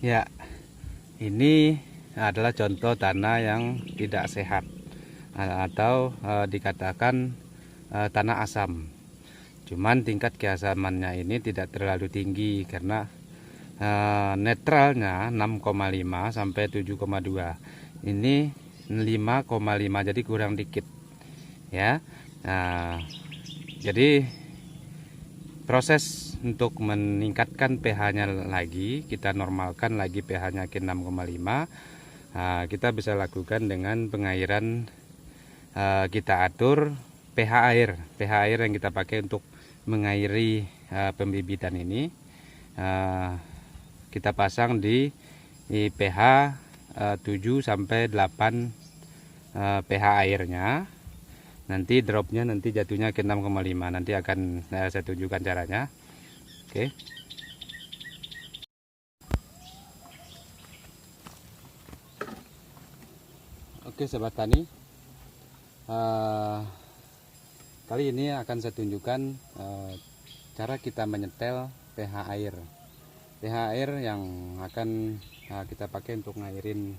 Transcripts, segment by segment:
Ya, ini adalah contoh tanah yang tidak sehat atau dikatakan tanah asam. Cuman tingkat keasamannya ini tidak terlalu tinggi karena netralnya 6,5 sampai 7,2. Ini 5,5, jadi kurang dikit ya. Nah, jadi proses untuk meningkatkan pH-nya lagi, kita normalkan lagi pH-nya ke 6,5. Kita bisa lakukan dengan pengairan. Kita atur pH air yang kita pakai untuk mengairi pembibitan ini. Kita pasang di pH 7 sampai 8 pH airnya. Nanti dropnya nanti jatuhnya ke 6,5. Nanti akan saya tunjukkan caranya. Oke. Oke sobat tani, kali ini akan saya tunjukkan cara kita menyetel pH air. pH air yang akan kita pakai untuk ngairin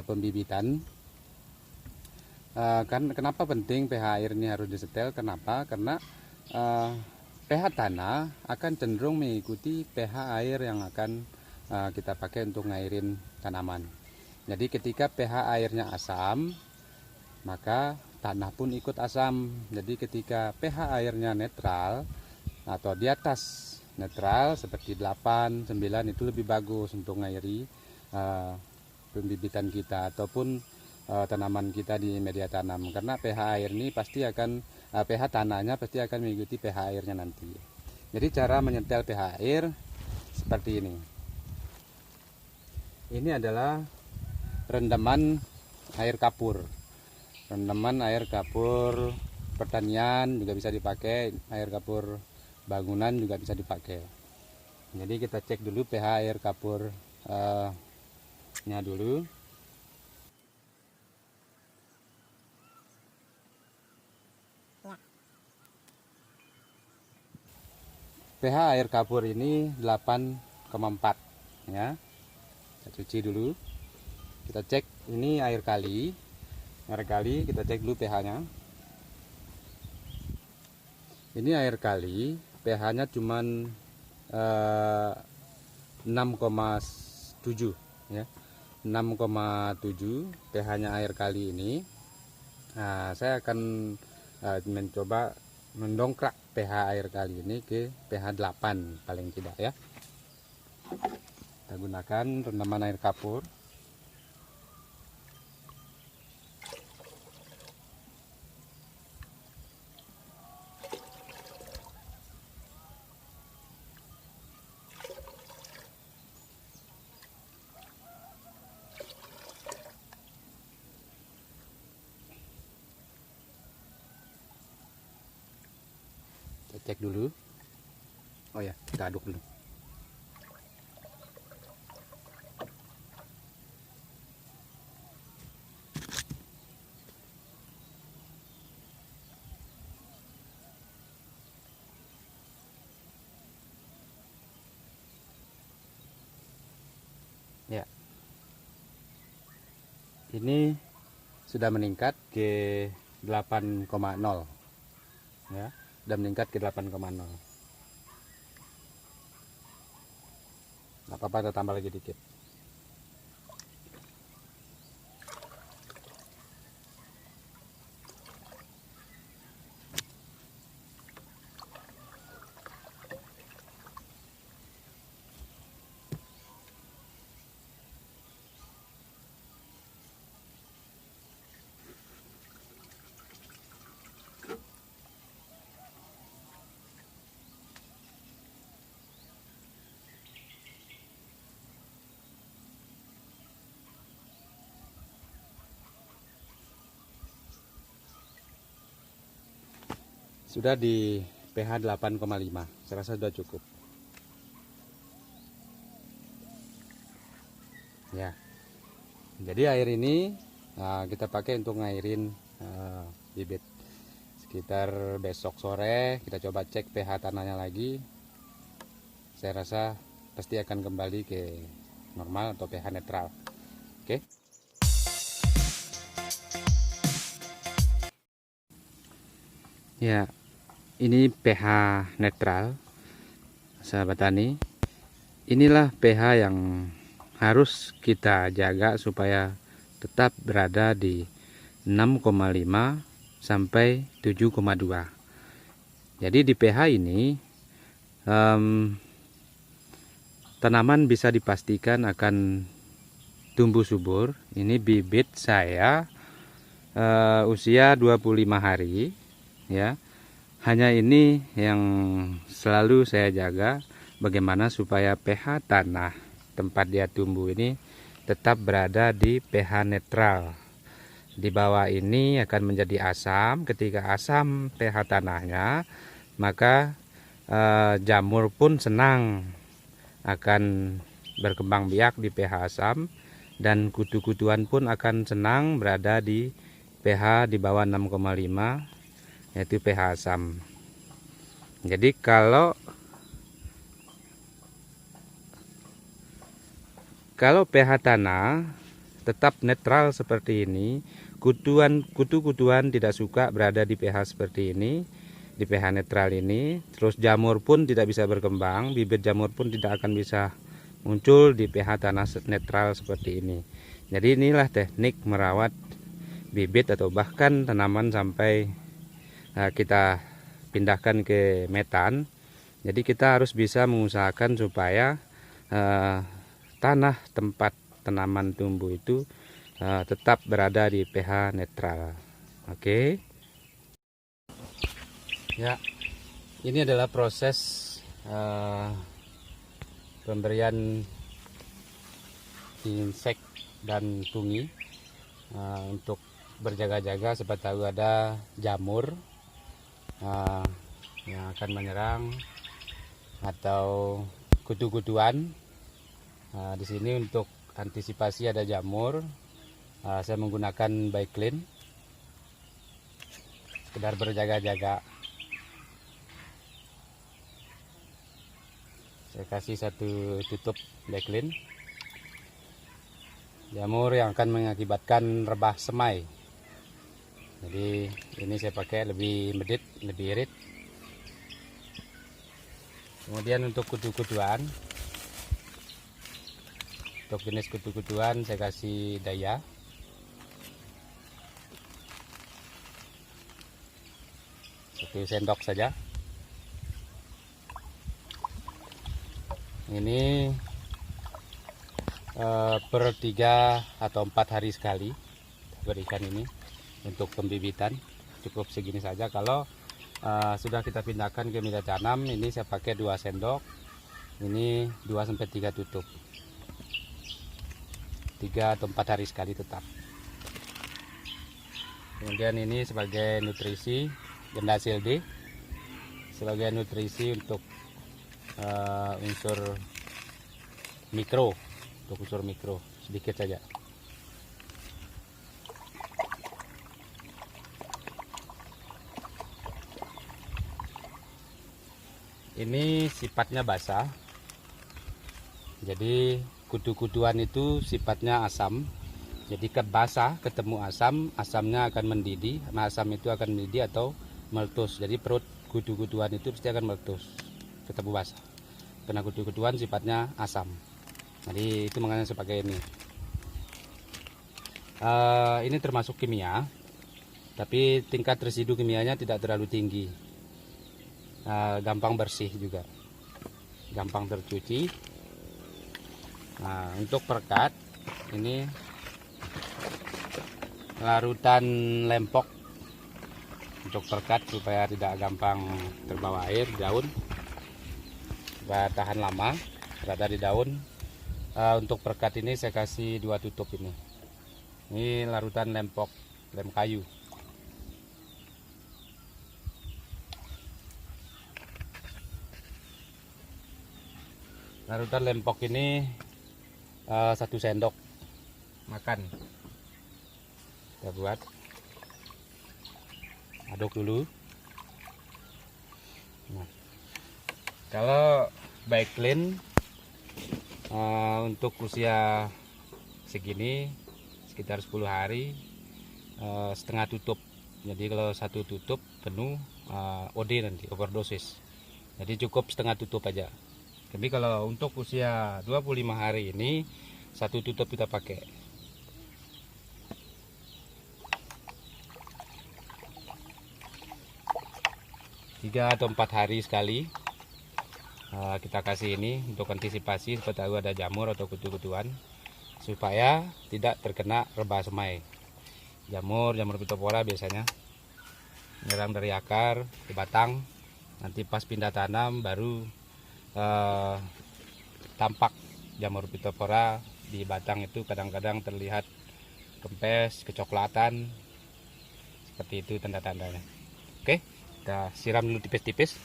pembibitan. Kenapa penting pH air ini harus disetel? Kenapa? Karena pH tanah akan cenderung mengikuti pH air yang akan kita pakai untuk ngairin tanaman. Jadi ketika pH airnya asam, maka tanah pun ikut asam. Jadi ketika pH airnya netral atau di atas netral seperti 8, 9 itu lebih bagus untuk ngairi pembibitan kita ataupun tanaman kita di media tanam, karena pH air ini pasti akan pH tanahnya pasti akan mengikuti pH airnya nanti. Jadi cara menyetel pH air seperti ini. Ini adalah rendaman air kapur. Rendaman air kapur pertanian juga bisa dipakai, air kapur bangunan juga bisa dipakai. Jadi kita cek dulu pH air kapur nya dulu. pH air kapur ini 8,4 ya. Kita cuci dulu. Kita cek ini air kali. Air kali kita cek dulu pH-nya. Ini air kali, pH-nya cuman 6,7 ya. 6,7 pH-nya air kali ini. Saya akan mencoba mendongkrak pH air kali ini ke pH 8 paling tidak ya. Kita gunakan rendaman air kapur. Kita cek dulu. Oh ya, kita aduk dulu. Ya. Ini sudah meningkat ke 8,0 ya. Sudah meningkat ke 8,0. Nggak apa-apa, kita tambah lagi dikit. Sudah di pH 8,5. Saya rasa sudah cukup. Ya. Jadi air ini kita pakai untuk ngairin bibit. Sekitar besok sore kita coba cek pH tanahnya lagi. Saya rasa pasti akan kembali ke normal atau pH netral. Oke. Ya, ini pH netral, sahabat tani. Inilah pH yang harus kita jaga supaya tetap berada di 6,5 sampai 7,2. Jadi di pH ini tanaman bisa dipastikan akan tumbuh subur. Ini bibit saya usia 25 hari ya. Hanya ini yang selalu saya jaga, bagaimana supaya pH tanah tempat dia tumbuh ini tetap berada di pH netral. Di bawah ini akan menjadi asam. Ketika asam pH tanahnya, maka jamur pun senang akan berkembang biak di pH asam, dan kutu-kutuan pun akan senang berada di pH di bawah 6,5, yaitu pH asam. Jadi kalau pH tanah tetap netral seperti ini, kutu-kutuan tidak suka berada di pH seperti ini, di pH netral ini. Terus jamur pun tidak bisa berkembang, bibit jamur pun tidak akan bisa muncul di pH tanah netral seperti ini. Jadi inilah teknik merawat bibit atau bahkan tanaman sampai kita pindahkan ke metan. Jadi kita harus bisa mengusahakan supaya tanah tempat tanaman tumbuh itu tetap berada di pH netral. Oke. Ya, ini adalah proses pemberian insek dan fungi untuk berjaga-jaga. Siapa tahu ada jamur yang akan menyerang atau kutu-kutuan. Di sini untuk antisipasi ada jamur, saya menggunakan Baiklin, sekedar berjaga-jaga. Saya kasih satu tutup Baiklin. Jamur yang akan mengakibatkan rebah semai. Jadi ini saya pakai lebih medit, lebih irit. Kemudian untuk kutu-kutuan, untuk jenis kutu-kutuan saya kasih daya. Satu sendok saja. Ini per 3 atau 4 hari sekali berikan ini. Untuk pembibitan cukup segini saja. Kalau sudah kita pindahkan ke media tanam, ini saya pakai 2 sendok. Ini 2-3 tutup. 3 atau 4 hari sekali tetap. Kemudian ini sebagai nutrisi Gendasil D, sebagai nutrisi untuk unsur mikro, sedikit saja. Ini sifatnya basah, jadi kutu-kutuan itu sifatnya asam. Jadi basah ketemu asam, asamnya akan mendidih, asam itu akan mendidih atau meletus. Jadi perut kutu-kutuan itu pasti akan meletus ketemu basah, karena kutu-kutuan sifatnya asam. Jadi itu makanya saya pakai ini. Ini termasuk kimia, tapi tingkat residu kimianya tidak terlalu tinggi. Gampang bersih juga, gampang tercuci. Nah, untuk perekat ini larutan lempok untuk perekat supaya tidak gampang terbawa air daun, supaya tahan lama berada di daun. Untuk perekat ini saya kasih 2 tutup ini. Ini larutan lempok, lem kayu. Larutan lempok ini 1 sendok makan. Kita buat, aduk dulu. Nah, kalau Baiklin Untuk usia segini sekitar 10 hari, setengah tutup. Jadi kalau satu tutup penuh, OD nanti overdosis. Jadi cukup setengah tutup aja. Tapi kalau untuk usia 25 hari ini satu tutup kita pakai. 3 atau 4 hari sekali kita kasih ini untuk antisipasi supaya tahu ada jamur atau kutu-kutuan, supaya tidak terkena rebah semai. Jamur pitopora biasanya menyerang dari akar ke batang. Nanti pas pindah tanam baru tampak jamur pitopora di batang itu, kadang-kadang terlihat kempes, kecoklatan. Seperti itu tanda-tandanya. Oke, kita siram dulu tipis-tipis.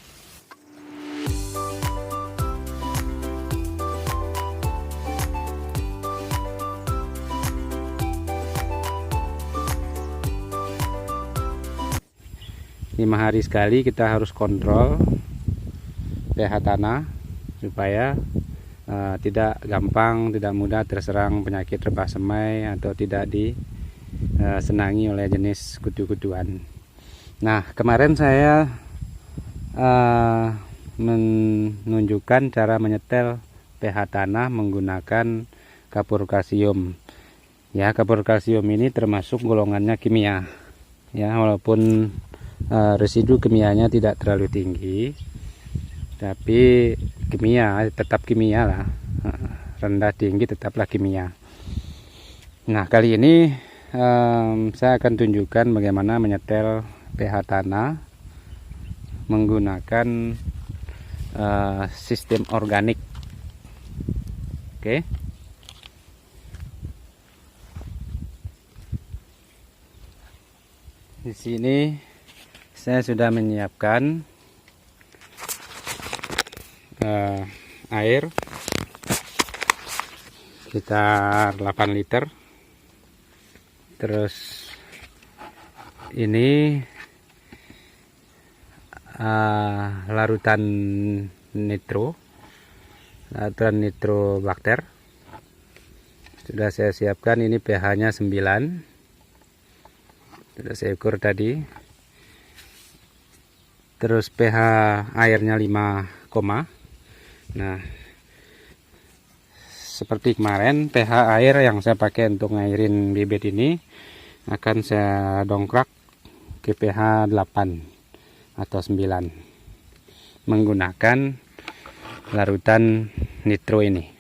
Lima hari sekali kita harus kontrol pH tanah supaya tidak mudah terserang penyakit rebah semai atau tidak disenangi oleh jenis kutu-kutuan. Nah, kemarin saya menunjukkan cara menyetel pH tanah menggunakan kapur kalsium. Ya, kapur kalsium ini termasuk golongannya kimia. Ya, walaupun residu kimianya tidak terlalu tinggi, tapi tetap kimia lah, rendah tinggi tetaplah kimia. Nah, kali ini saya akan tunjukkan bagaimana menyetel pH tanah menggunakan sistem organik. Oke. Di sini saya sudah menyiapkan air sekitar 8 liter. Terus ini larutan nitrobakter. Sudah saya siapkan, ini pH-nya 9. Sudah saya ukur tadi. Terus pH airnya 5, nah seperti kemarin pH air yang saya pakai untuk ngairin bibit ini akan saya dongkrak ke pH 8 atau 9 menggunakan larutan nitro ini.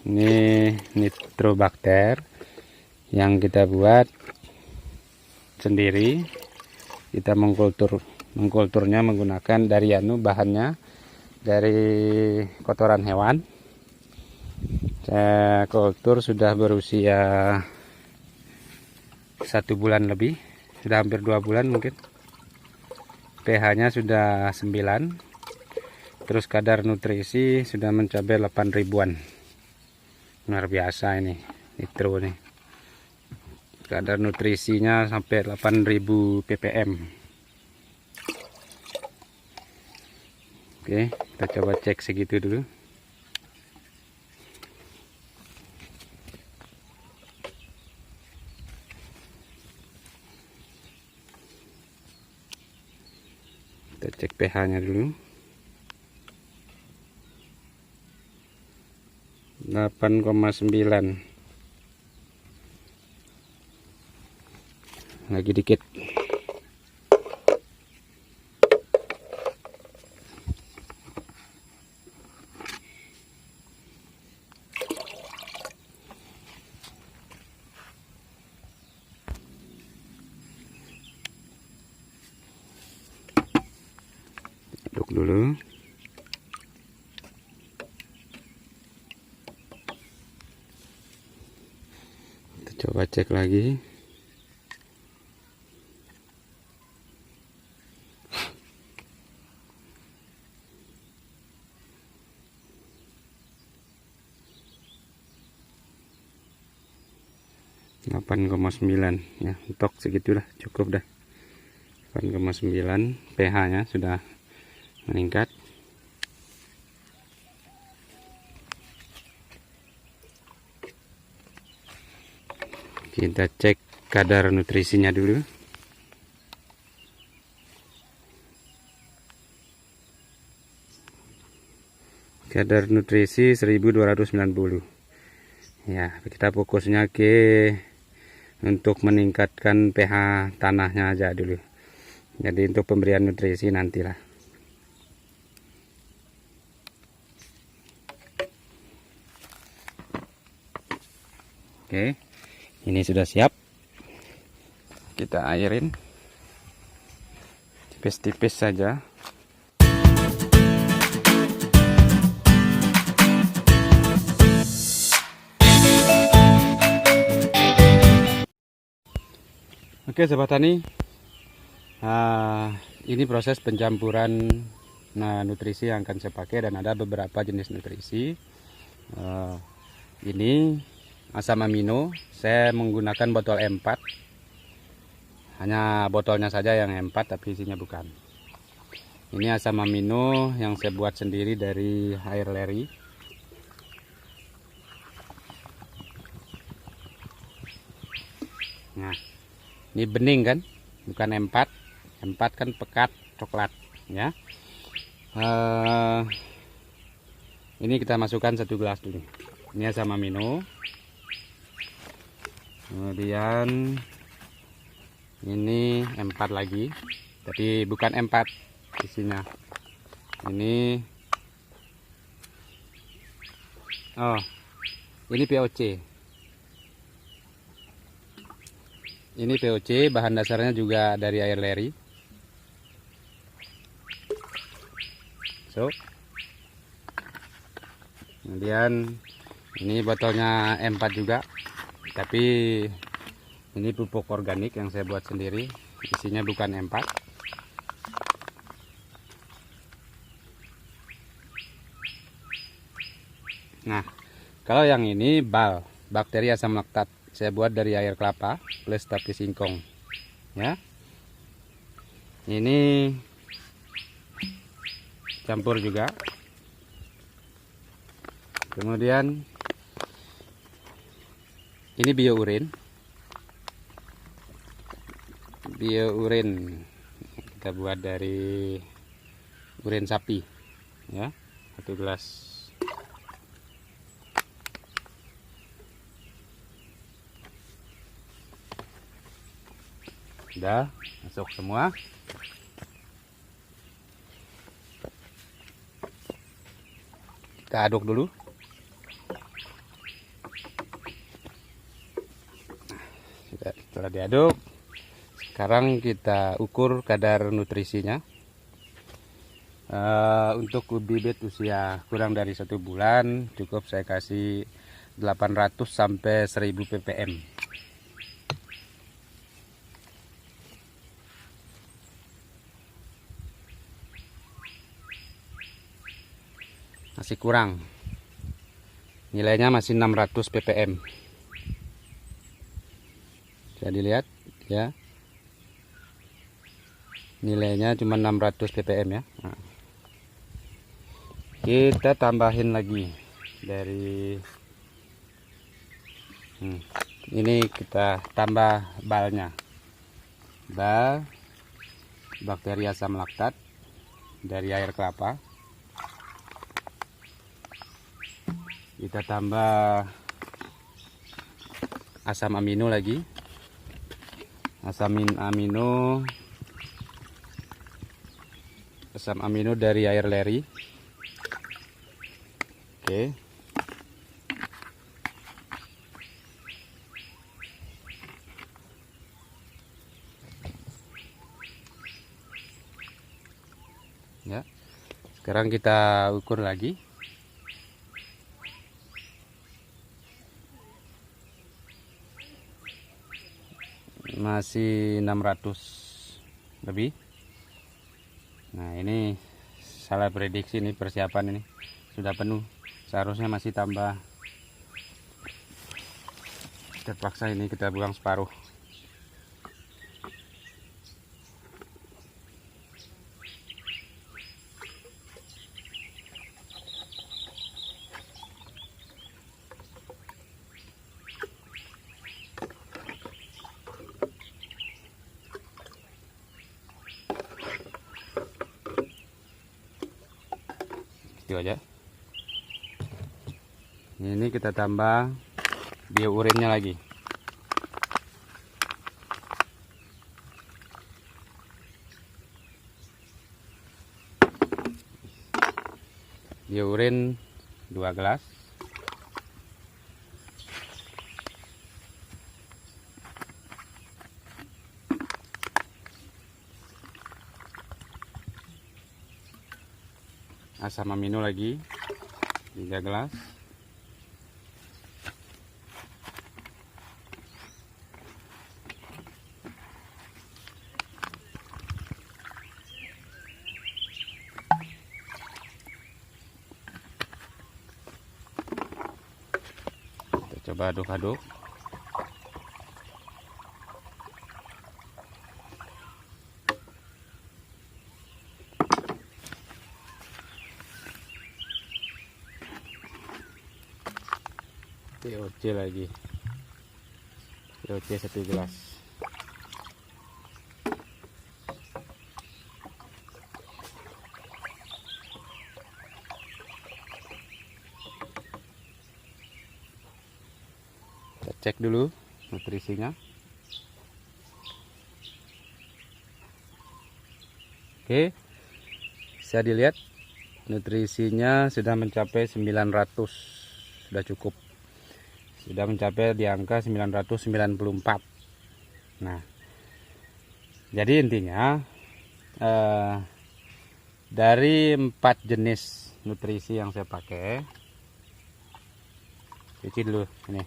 Ini nitrobakter yang kita buat sendiri. Kita mengkulturnya menggunakan bahannya dari kotoran hewan. Saya kultur sudah berusia 1 bulan lebih, sudah hampir 2 bulan mungkin. pH-nya sudah 9. Terus kadar nutrisi sudah mencapai 8 ribuan. Luar biasa ini nitro nih. Kadar nutrisinya sampai 8000 ppm. Oke, kita coba cek segitu dulu. Kita cek pH-nya dulu. 8,9. Lagi dikit. Aduk dulu. Kita coba cek lagi. (8,9) ya, untuk segitulah cukup dah. 8,9 pH-nya sudah meningkat. Kita cek kadar nutrisinya dulu. Kadar nutrisi 1290. Ya, kita fokusnya untuk meningkatkan pH tanahnya aja dulu. Jadi untuk pemberian nutrisi nantilah. Oke, ini sudah siap. Kita airin tipis-tipis saja. Oke sobat tani, ini proses pencampuran nutrisi yang akan saya pakai, dan ada beberapa jenis nutrisi. Ini asam amino, saya menggunakan botol M4, hanya botolnya saja yang M4 tapi isinya bukan. Ini asam amino yang saya buat sendiri dari air leri. Nah, ini bening kan, bukan M4. M4 kan pekat coklat ya. Ini kita masukkan 1 gelas dulu. Ini asam amino. Kemudian ini M4 lagi, tapi bukan M4 isinya. Ini ini POC. Ini POC, bahan dasarnya juga dari air leri. Kemudian ini botolnya M4 juga, tapi ini pupuk organik yang saya buat sendiri, isinya bukan M4. Nah, kalau yang ini BAL, bakteri asam laktat, saya buat dari air kelapa plus tapi singkong ya. Ini campur juga. Kemudian ini biourin. Biourin kita buat dari urin sapi ya, 1 gelas. Sudah masuk semua. Kita aduk dulu. Setelah diaduk, sekarang kita ukur kadar nutrisinya. Untuk bibit usia kurang dari 1 bulan, cukup saya kasih 800 sampai 1000 ppm. Masih kurang, nilainya masih 600 ppm. Bisa dilihat ya, nilainya cuma 600 ppm ya. Nah, kita tambahin lagi dari ini, kita tambah balnya, bal bakteri asam laktat dari air kelapa. Kita tambah asam amino lagi, asam amino dari air leri. Oke. Ya. Sekarang kita ukur lagi. Masih 600 lebih. Nah, ini salah prediksi nih, persiapan ini sudah penuh, seharusnya masih tambah. Terpaksa ini kita buang separuh. Itu aja. Ini kita tambah biourinnya lagi. Biourin 2 gelas. Asam amino lagi 3 gelas. Kita coba aduk-aduk. TOC lagi, TOC 1 gelas. Kita cek dulu nutrisinya. Oke, bisa dilihat nutrisinya sudah mencapai 900, sudah cukup. Sudah mencapai di angka 994. Nah, jadi intinya dari 4 jenis nutrisi yang saya pakai, cuci dulu ini.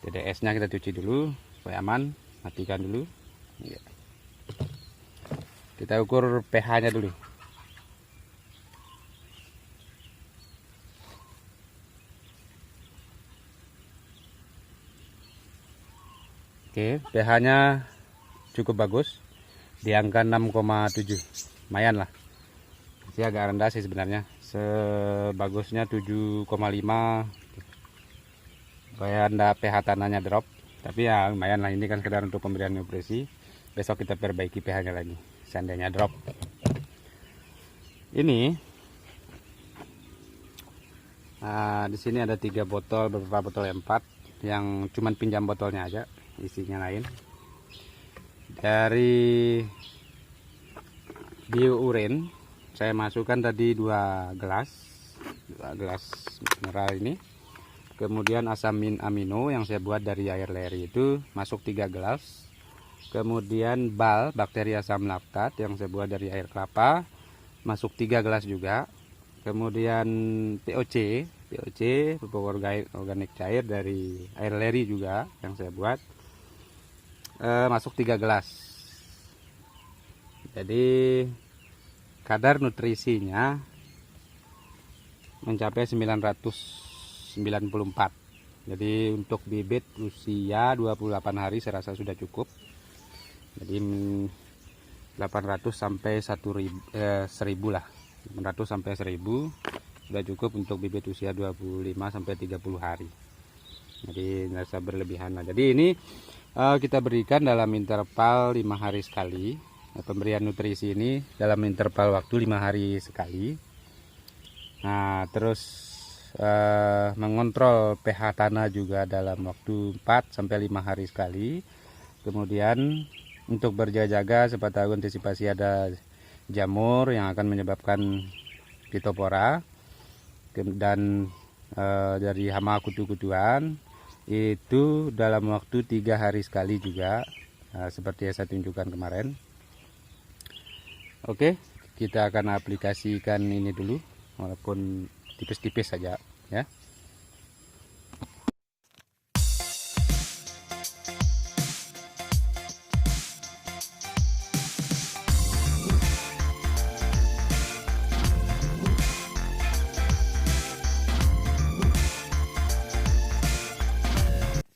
TDS nya kita cuci dulu supaya aman. Matikan dulu. Kita ukur pH nya dulu. Oke, pH-nya cukup bagus di angka 6,7, lumayan lah. Masih agak rendah sih sebenarnya, sebagusnya 7,5 supaya anda pH tanahnya drop. Tapi ya lumayan lah, ini kan sekedar untuk pemberian nutrisi. Besok kita perbaiki pH-nya lagi seandainya drop. Ini di sini ada 3 botol, beberapa botol 4 yang cuman pinjam botolnya aja, isinya lain. Dari biourin saya masukkan tadi 2 gelas mineral ini. Kemudian asam amino yang saya buat dari air leri itu masuk 3 gelas. Kemudian bal, bakteri asam laktat yang saya buat dari air kelapa, masuk 3 gelas juga. Kemudian TOC pupuk organik cair dari air leri juga yang saya buat, masuk 3 gelas. Jadi kadar nutrisinya mencapai 994. Jadi untuk bibit usia 28 hari saya rasa sudah cukup. Jadi 800 sampai 1000 lah. 800 sampai 1000 sudah cukup untuk bibit usia 25 sampai 30 hari. Jadi rasa berlebihan lah. Jadi ini kita berikan dalam interval 5 hari sekali. Pemberian nutrisi ini dalam interval waktu 5 hari sekali. Nah, terus mengontrol pH tanah juga dalam waktu 4 sampai 5 hari sekali. Kemudian untuk berjaga-jaga, siapa tahu antisipasi ada jamur yang akan menyebabkan pitopora dan dari hama kutu-kutuan, itu dalam waktu 3 hari sekali juga, seperti yang saya tunjukkan kemarin. Oke, kita akan aplikasikan ini dulu, walaupun tipis-tipis saja ya.